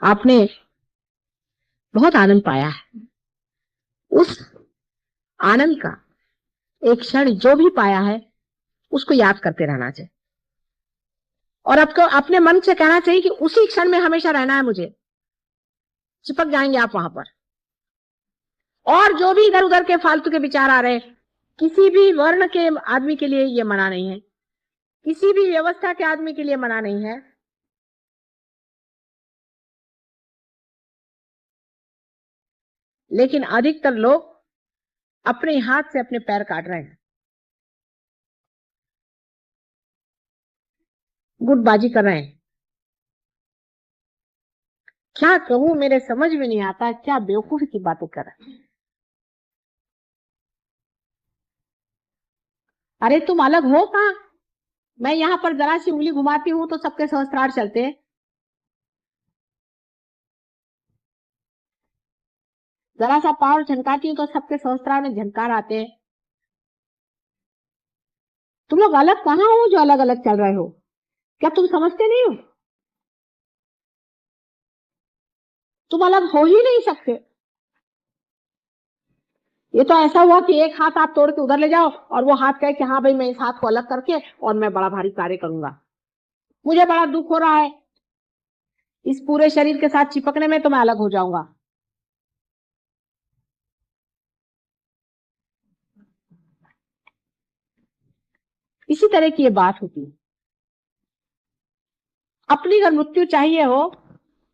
आपने बहुत आनंद पाया है, उस आनंद का एक क्षण जो भी पाया है उसको याद करते रहना चाहिए और आपको अपने मन से कहना चाहिए कि उसी क्षण में हमेशा रहना है मुझे। चिपक जाएंगे आप वहां पर। और जो भी इधर उधर के फालतू के विचार आ रहे, किसी भी वर्ण के आदमी के लिए ये मना नहीं है, किसी भी व्यवस्था के आदमी के लिए मना नहीं है। लेकिन अधिकतर लोग अपने हाथ से अपने पैर काट रहे हैं, गुटबाजी कर रहे हैं। क्या कहूं, मेरे समझ में नहीं आता क्या बेवकूफी की बातें कर रहे हैं। अरे तुम अलग हो कहां? मैं यहां पर जरा सी उंगली घुमाती हूं तो सबके सहस्त्रार चलते हैं। जरा सा पावर झनकाती हूं तो सबके सहस्त्रार में झनकार आते हैं। तुम लोग अलग कहां हो जो अलग अलग चल रहे हो? क्या तुम समझते नहीं हो? तुम अलग हो ही नहीं सकते। ये तो ऐसा हुआ कि एक हाथ आप तोड़ के उधर ले जाओ और वो हाथ कहे कि हाँ भाई मैं इस हाथ को अलग करके और मैं बड़ा भारी कार्य करूंगा। मुझे बड़ा दुख हो रहा है इस पूरे शरीर के साथ चिपकने में, तो मैं अलग हो जाऊंगा। इसी तरह की ये बात होती है। अपनी अगर मृत्यु चाहिए हो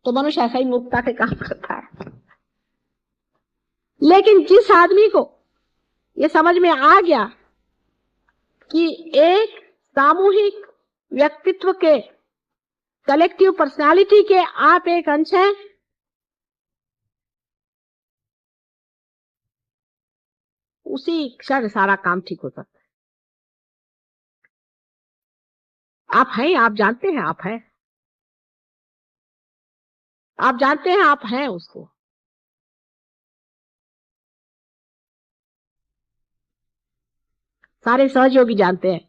तो मनुष्य ऐसा ही मुक्ता के काम करता है। लेकिन जिस आदमी को ये समझ में आ गया कि एक सामूहिक व्यक्तित्व के, कलेक्टिव पर्सनालिटी के आप एक अंश हैं, उसी क्षण सारा काम ठीक हो सकता है। आप हैं, आप जानते हैं आप हैं, आप जानते हैं आप हैं उसको। सारे सहयोगी जानते हैं।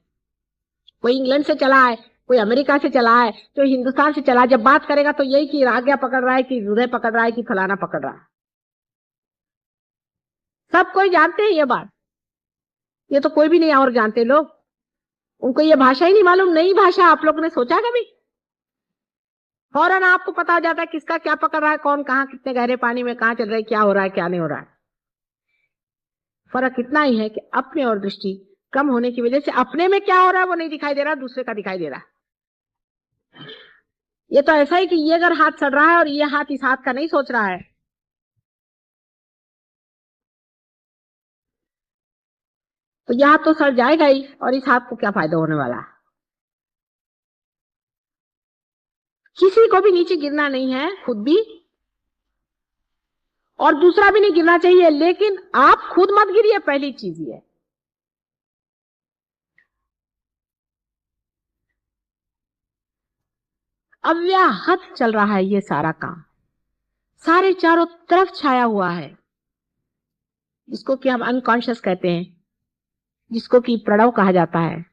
कोई इंग्लैंड से चला है, कोई अमेरिका से चला है, तो हिंदुस्तान से चला है। जब बात करेगा तो यही कि आज्ञा पकड़ रहा है, कि हृदय पकड़ रहा है, कि फलाना पकड़ रहा है। सब कोई जानते हैं ये बात। ये तो कोई भी नहीं और जानते लोग। उनको ये भाषा ही नहीं मालूम। नई भाषा आप लोगों ने सोचा कभी? फौरन आपको पता हो जाता है किसका क्या पकड़ रहा है, कौन कहाँ कितने गहरे पानी में कहाँ चल रहा है, क्या हो रहा है क्या नहीं हो रहा है। फर्क इतना ही है कि अपने और दृष्टि कम होने की वजह से अपने में क्या हो रहा है वो नहीं दिखाई दे रहा, दूसरे का दिखाई दे रहा। ये तो ऐसा ही कि ये अगर हाथ सड़ रहा है और ये हाथ इस हाथ का नहीं सोच रहा है, तो यह हाथ तो सड़ जाएगा ही, और इस हाथ को क्या फायदा होने वाला है? किसी को भी नीचे गिरना नहीं है, खुद भी और दूसरा भी नहीं गिरना चाहिए। लेकिन आप खुद मत गिरिए, पहली चीज ये। अव्याहत चल रहा है ये सारा काम, सारे चारों तरफ छाया हुआ है, जिसको कि हम अनकॉन्शियस कहते हैं, जिसको कि प्रणव कहा जाता है,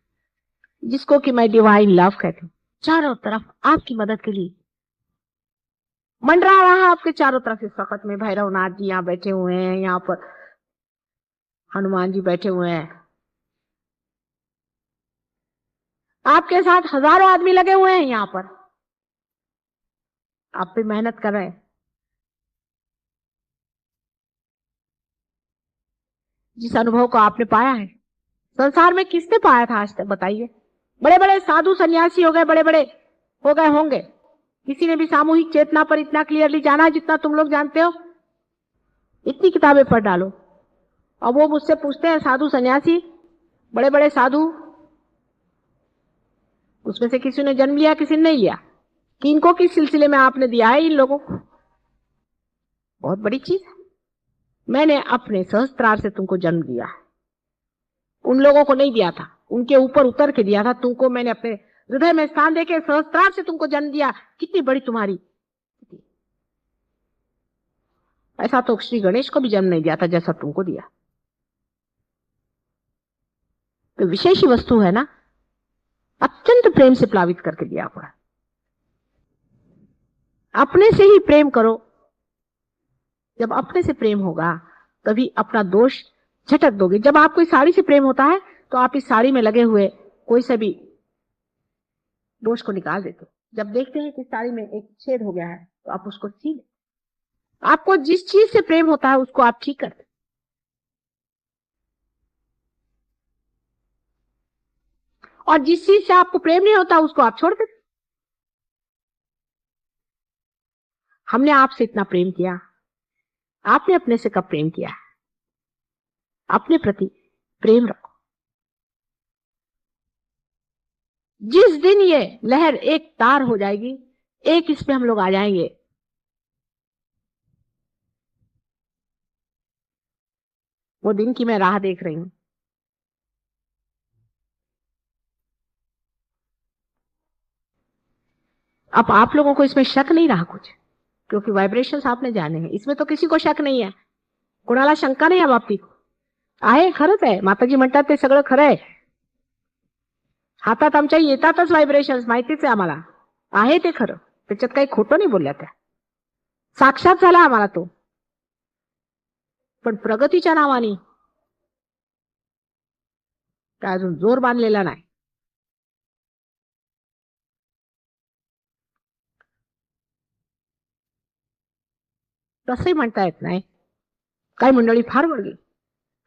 जिसको कि मैं डिवाइन लव कहती हूँ। चारों तरफ आपकी मदद के लिए मंडरा रहा है, आपके चारों तरफ। इस वक्त में भैरवनाथ जी यहाँ बैठे हुए हैं, यहाँ पर हनुमान जी बैठे हुए हैं, आपके साथ हजारों आदमी लगे हुए हैं यहाँ पर, आप भी मेहनत कर रहे हैं। जिस अनुभव को आपने पाया है, संसार में किसने पाया था आज तक बताइए? बड़े बड़े साधु सन्यासी हो गए, बड़े बड़े हो गए होंगे, किसी ने भी सामूहिक चेतना पर इतना क्लियरली जाना जितना तुम लोग जानते हो? इतनी किताबें पढ़ डालो और वो मुझसे पूछते हैं साधु सन्यासी, बड़े बड़े साधु, उसमें से किसी ने जन्म लिया किसी ने नहीं लिया, किनको किस सिलसिले में आपने दिया है इन लोगों को? बहुत बड़ी चीज है। मैंने अपने सहस्त्रार से तुमको जन्म दिया है, उन लोगों को नहीं दिया था, उनके ऊपर उतर के दिया था तुमको। मैंने अपने हृदय में स्थान देके सहस्त्रार से तुमको जन्म दिया। कितनी बड़ी तुम्हारी। ऐसा तो श्री गणेश को भी जन्म नहीं दिया था जैसा तुमको दिया। तो विशेष ही वस्तु है ना, अत्यंत प्रेम से प्लावित करके दिया हुआ। अपने से ही प्रेम करो। जब अपने से प्रेम होगा तभी अपना दोष झटक दोगे। जब आपको इस साड़ी से प्रेम होता है तो आप इस साड़ी में लगे हुए कोई सा भी दोष को निकाल देते हो। जब देखते हैं कि साड़ी में एक छेद हो गया है तो आप उसको सी। आपको जिस चीज से प्रेम होता है उसको आप ठीक करते, और जिस चीज से आपको प्रेम नहीं होता उसको आप छोड़ देते। हमने आपसे इतना प्रेम किया, आपने अपने से कब प्रेम किया? अपने प्रति प्रेम रखो। जिस दिन ये लहर एक तार हो जाएगी, एक इस पे हम लोग आ जाएंगे, वो दिन की मैं राह देख रही हूं। अब आप लोगों को इसमें शक नहीं रहा कुछ, क्योंकि वाइब्रेशंस आपने जाने हैं, इसमें तो किसी को शक नहीं है, कोणाला शंका नाही या बाबतीत आहे. खरंच आहे, माताजी म्हणतात ते सगळं खरं आहे. हातात आमच्या येतातच व्हायब्रेशन्स, माहितीच आहे आम्हाला, आहे ते खरं, त्याच्यात काही खोटं नाही बोलल्या त्या, साक्षात झाला आम्हाला तो. पण प्रगतीच्या नावाने काय अजून जोर बांधलेला नाही. तसंही म्हणता येत नाही. काही मंडळी फार बढ़ गई,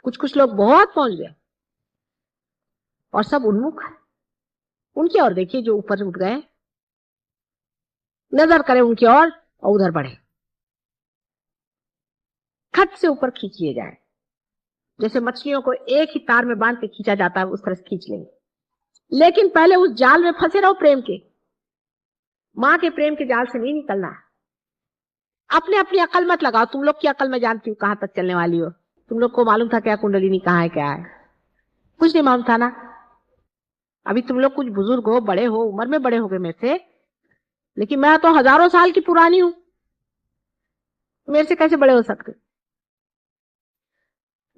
कुछ कुछ लोग बहुत पहुंच गए और सब उन्मुख है. उनकी ओर देखिए जो ऊपर उठ गए, नजर करें उनकी ओर और उधर बढ़े, खट से ऊपर खींच लिए जाए. जैसे मछलियों को एक ही तार में बांध के खींचा जाता है उस तरह से खींच लेंगे. लेकिन पहले उस जाल में फंसे रहो प्रेम के, मां के प्रेम के जाल से नहीं निकलना. अपने अपनी अकल मत लगाओ. तुम लोग की अकल मैं जानती हूँ कहां तक चलने वाली हो. तुम लोग को मालूम था क्या कुंडलिनी कहाँ है, क्या है? कुछ नहीं मालूम था ना. अभी तुम लोग कुछ बुजुर्ग हो, बड़े हो, उम्र में बड़े हो गए मेरे से, लेकिन मैं तो हजारों साल की पुरानी हूं. मेरे से कैसे बड़े हो सकते?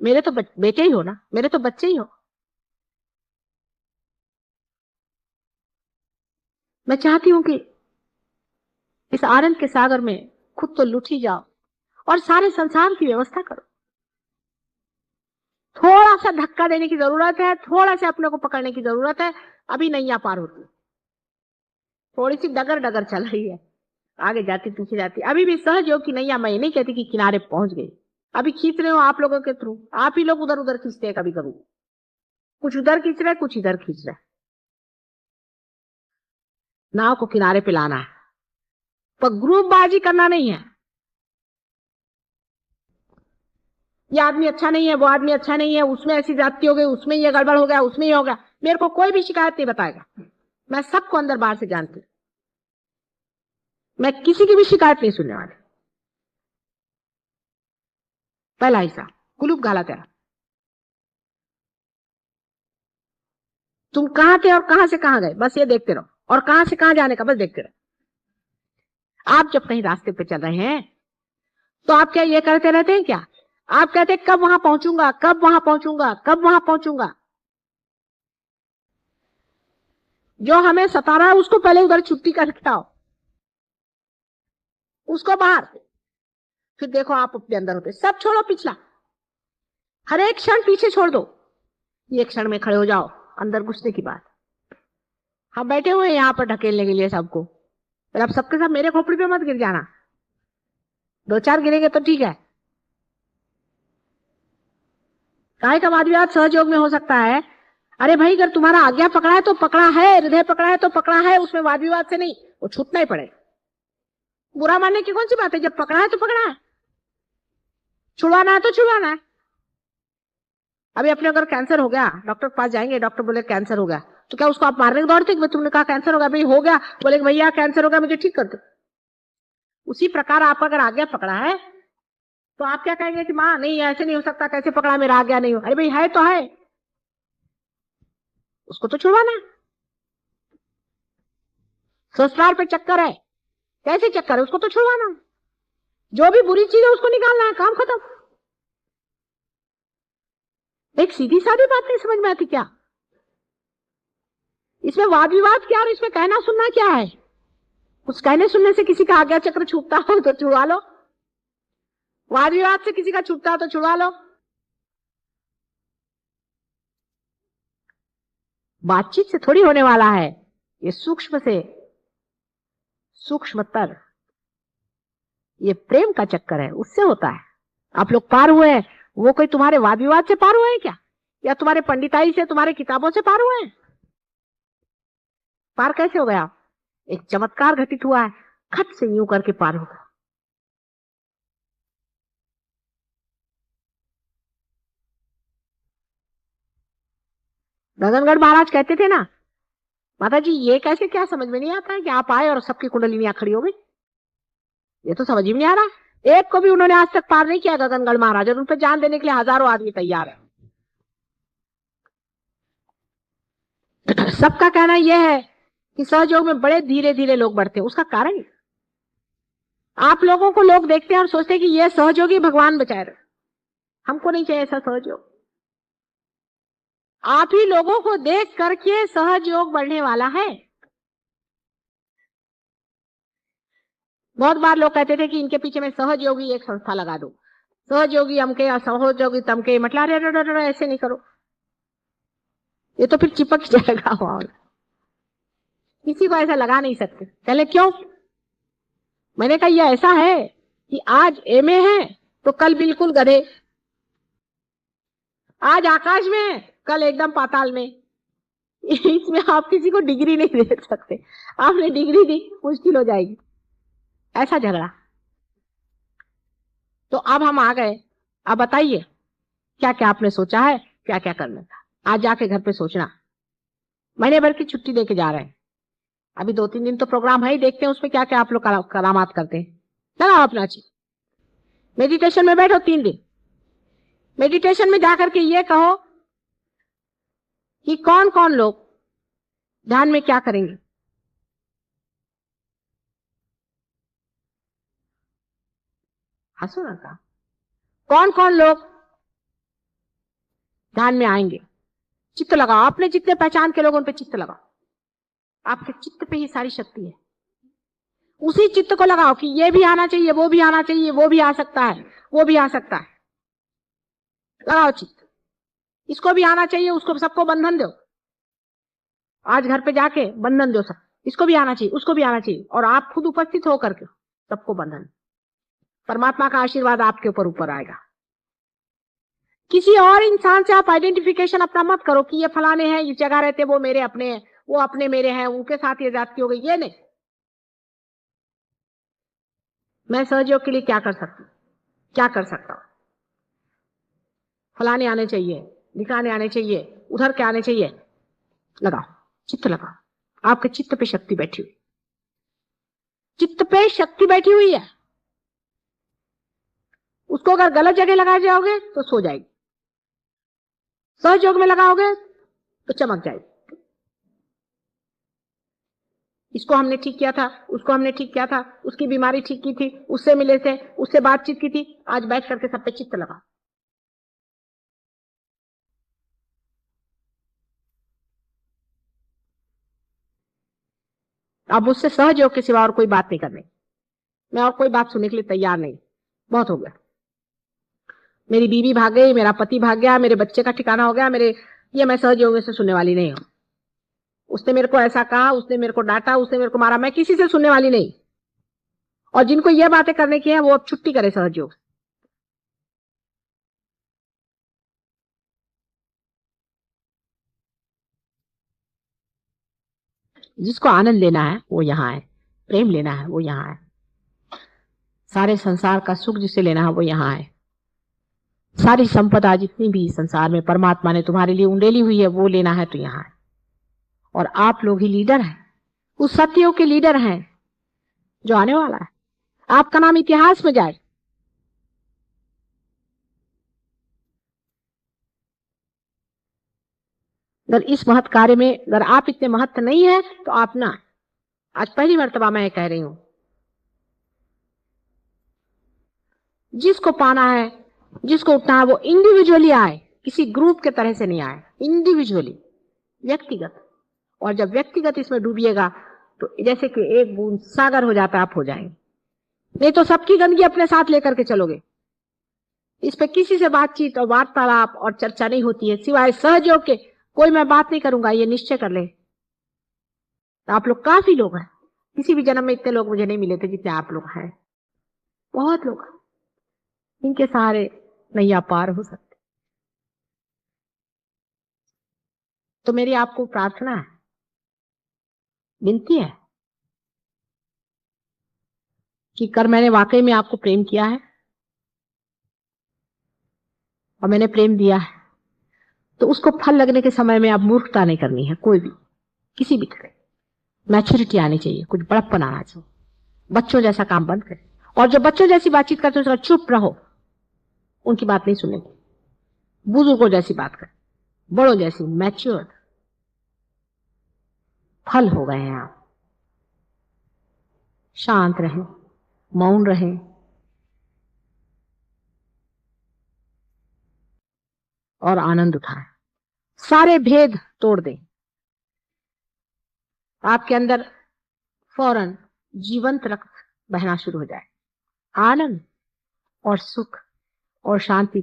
मेरे तो बेटे ही हो ना, मेरे तो बच्चे ही हो. मैं चाहती हूं कि इस आनंद के सागर में खुद तो लुट ही जाओ और सारे संसार की व्यवस्था करो. थोड़ा सा धक्का देने की जरूरत है, थोड़ा सा अपने को पकड़ने की जरूरत है. अभी नैया पार होती, थोड़ी सी डगर डगर चल रही है, आगे जाती पीछे जाती. अभी भी सहज योग की नैया, मैं नहीं कहती कि किनारे पहुंच गई. अभी खींच रहे हो आप लोगों के थ्रू, आप ही लोग उधर उधर खींचते हैं. कभी कभी कुछ उधर खींच रहे, कुछ इधर खींच रहे. नाव को किनारे पे लाना है, पर ग्रुपबाजी करना नहीं है. ये आदमी अच्छा नहीं है, वो आदमी अच्छा नहीं है, उसमें ऐसी जाति हो गई, उसमें ये गड़बड़ हो गया, उसमें ये हो गया. मेरे को कोई भी शिकायत नहीं बताएगा. मैं सबको अंदर बाहर से जानती हूं. मैं किसी की भी शिकायत नहीं सुनने वाली. पहला हिस्सा कुलूप गाला तेरा. तुम कहां थे और कहां से कहां गए, बस ये देखते रहो. और कहां से कहां जाने का बस देखते रहो. आप जब कहीं रास्ते पे चल रहे हैं तो आप क्या ये करते रहते हैं क्या? आप कहते हैं कब वहां पहुंचूंगा, कब वहां पहुंचूंगा, कब वहां पहुंचूंगा. जो हमें सता रहा है उसको पहले उधर छुट्टी करके आओ, उसको बाहर. फिर देखो आप अपने अंदर होते. सब छोड़ो पिछला, हर एक क्षण पीछे छोड़ दो. ये क्षण में खड़े हो जाओ अंदर घुसने की बात. हम बैठे हुए हैं यहाँ पर ढकेलने के लिए सबको, पर अब सबके साथ मेरे खोपड़ी पे मत गिर जाना. दो चार गिरेंगे तो ठीक है. काय का वाद विवाद सहयोग में हो सकता है. अरे भाई अगर तुम्हारा आज्ञा पकड़ा है तो पकड़ा है, हृदय पकड़ा है तो पकड़ा है, उसमें वाद विवाद से नहीं, वो छूटना ही पड़े. बुरा मानने की कौन सी बात है? जब पकड़ा है तो पकड़ा है, छुड़वाना है तो छुड़वाना है. अभी अपने अगर कैंसर हो गया, डॉक्टर के पास जाएंगे, डॉक्टर बोले कैंसर हो गया, तो क्या उसको आप मारने दौड़ते कि तुमने कहा कैंसर हो गया, भाई हो गया, बोले भैया कैंसर हो गया मुझे ठीक कर दो. उसी प्रकार आप अगर आज्ञा पकड़ा है तो आप क्या कहेंगे कि माँ नहीं ऐसे नहीं हो सकता, कैसे पकड़ा, मेरा आज्ञा नहीं हो. अरे भाई है तो है, उसको तो छुड़वाना है. ससुराल पे चक्कर है, कैसे चक्कर है, उसको तो छुड़वाना है. जो भी बुरी चीज है उसको निकालना है, काम खत्म. एक सीधी सादी बात नहीं समझ में आती क्या? इसमें वाद विवाद क्या और इसमें कहना सुनना क्या है? कुछ कहने सुनने से किसी का आज्ञा चक्र छूटता हो तो छुड़वा लो, वाद विवाद से किसी का छूटता हो तो छुड़वा लो। बातचीत से थोड़ी होने वाला है, ये सूक्ष्म से सूक्ष्मतर, ये प्रेम का चक्कर है, उससे होता है। आप लोग पार हुए हैं, वो कोई तुम्हारे वाद विवाद से पार हुए हैं क्या, या तुम्हारे पंडिताई से, तुम्हारे किताबों से पार हुए हैं? पार कैसे हो गया? एक चमत्कार घटित हुआ है, खट से यूं करके पार हो गया। गगनगढ़ महाराज कहते थे ना, माता जी ये कैसे, क्या समझ में नहीं आता है कि आप आए और सबकी कुंडलिनियां खड़ी हो गई, ये तो समझ ही नहीं आ रहा। एक को भी उन्होंने आज तक पार नहीं किया गगनगढ़ महाराज, और उन पर जान देने के लिए हजारों आदमी तैयार है। सबका कहना यह है कि सहयोग में बड़े धीरे धीरे लोग बढ़ते हैं। उसका कारण आप लोगों को लोग देखते हैं और सोचते हैं कि यह सहयोगी भगवान बचाए रहे, हमको नहीं चाहिए ऐसा सहयोग। आप ही लोगों को देख करके सहयोग बढ़ने वाला है। बहुत बार लोग कहते थे कि इनके पीछे में सहयोगी एक संस्था लगा दो, सहयोगी अमके या सहयोगी तमके, मतलब अरे ऐसे नहीं करो, ये तो फिर चिपक जाएगा और किसी को ऐसा लगा नहीं सकते। पहले क्यों? मैंने कहा यह ऐसा है कि आज एमए है तो कल बिल्कुल गधे, आज आकाश में है कल एकदम पाताल में। इसमें आप किसी को डिग्री नहीं दे सकते, आपने डिग्री दी मुश्किल हो जाएगी, ऐसा झगड़ा। तो अब हम आ गए, अब बताइए क्या क्या आपने सोचा है, क्या क्या करना था। आज जाके घर पे सोचना, महीने भर की छुट्टी देके जा रहे हैं, अभी 2-3 दिन तो प्रोग्राम है ही, देखते हैं उसमें क्या क्या आप लोग करामात करते हैं। लगाओ अपना चीज, मेडिटेशन में बैठो 3 दिन। मेडिटेशन में जाकर के ये कहो कि कौन कौन लोग ध्यान में क्या करेंगे। हंसो ना का, कौन कौन लोग ध्यान में आएंगे। चित्त लगाओ, आपने जितने पहचान के लोग उन पे चित्त लगाओ, आपके चित्त पे ही सारी शक्ति है। उसी चित्त को लगाओ कि ये भी आना चाहिए, वो भी आना चाहिए, वो भी आ सकता है, वो भी आ सकता है। लगाओ चित्त, इसको भी आना चाहिए, उसको, सबको बंधन दो। आज घर पे जाके बंधन दो, सब, इसको भी आना चाहिए, उसको भी आना चाहिए, और आप खुद उपस्थित होकर के सबको बंधन। परमात्मा का आशीर्वाद आपके ऊपर ऊपर आएगा। किसी और इंसान से आप आइडेंटिफिकेशन अपना मत करो कि ये फलाने हैं, इस जगह रहते, वो मेरे अपने हैं, वो अपने मेरे हैं, उनके साथ ये जाति हो गई, ये नहीं। मैं सहयोग के लिए क्या कर सकती हूँ, क्या कर सकता हूं। फलाने आने चाहिए, दिखाने आने चाहिए, उधर के आने चाहिए। लगाओ चित्त, लगाओ, आपके चित्त पे शक्ति बैठी हुई, चित्त पे शक्ति बैठी हुई है। उसको अगर गलत जगह लगा जाओगे तो सो जाएगी, सहयोग में लगाओगे तो चमक जाएगी। इसको हमने ठीक किया था, उसको हमने ठीक किया था, उसकी बीमारी ठीक की थी, उससे मिले थे, उससे बातचीत की थी, आज बैठ करके सब पे चित्त लगा। अब मुझसे सहयोग के सिवा और कोई बात नहीं करनी, मैं और कोई बात सुनने के लिए तैयार नहीं, बहुत हो गया। मेरी बीवी भाग गई, मेरा पति भाग गया, मेरे बच्चे का ठिकाना हो गया, ये मैं सहयोग से सुनने वाली नहीं हूं। उसने मेरे को ऐसा कहा, उसने मेरे को डांटा, उसने मेरे को मारा, मैं किसी से सुनने वाली नहीं। और जिनको ये बातें करने की है वो अब छुट्टी करे सहयोग। जिसको आनंद लेना है वो यहाँ है, प्रेम लेना है वो यहाँ है, सारे संसार का सुख जिसे लेना है वो यहाँ है। सारी संपदा जितनी भी संसार में परमात्मा ने तुम्हारे लिए उंडेली हुई है वो लेना है तो यहाँ है। और आप लोग ही लीडर हैं, उस सत्यों के लीडर हैं जो आने वाला है। आपका नाम इतिहास में जाए। अगर इस महत् कार्य में अगर आप इतने महत्व नहीं है तो आप ना, आज पहली मर्तबा मैं कह रही हूं, जिसको पाना है, जिसको उठना है वो इंडिविजुअली आए, किसी ग्रुप के तरह से नहीं आए, इंडिविजुअली, व्यक्तिगत। और जब व्यक्तिगत इसमें डूबिएगा तो जैसे कि एक बूंद सागर हो जाता है, आप हो जाएंगे। नहीं तो सबकी गंदगी अपने साथ लेकर के चलोगे। इस पे किसी से बातचीत और वार्तालाप और चर्चा नहीं होती है, सिवाय सहयोग के कोई मैं बात नहीं करूंगा, ये निश्चय कर ले। तो आप लोग काफी लोग हैं, किसी भी जन्म में इतने लोग मुझे नहीं मिले थे जितने आप लोग हैं। बहुत लोग हैं, इनके सहारे नैया पार हो सकते। तो मेरी आपको प्रार्थना है, विनती है कि कर मैंने वाकई में आपको प्रेम किया है और मैंने प्रेम दिया है, तो उसको फल लगने के समय में आप मूर्खता नहीं करनी है। कोई भी किसी भी तरह मैच्योरिटी आनी चाहिए, कुछ बड़प्पन आना चाहिए। बच्चों जैसा काम बंद करें, और जो बच्चों जैसी बातचीत करते हो चुप रहो, उनकी बात नहीं सुनेगी। बुजुर्गों जैसी बात करें, बड़ों जैसी मैच्योर। फल हो गए हैं आप, शांत रहें, मौन रहें और आनंद उठाएं। सारे भेद तोड़ दें, आपके अंदर फौरन जीवंत रक्त बहना शुरू हो जाए। आनंद और सुख और शांति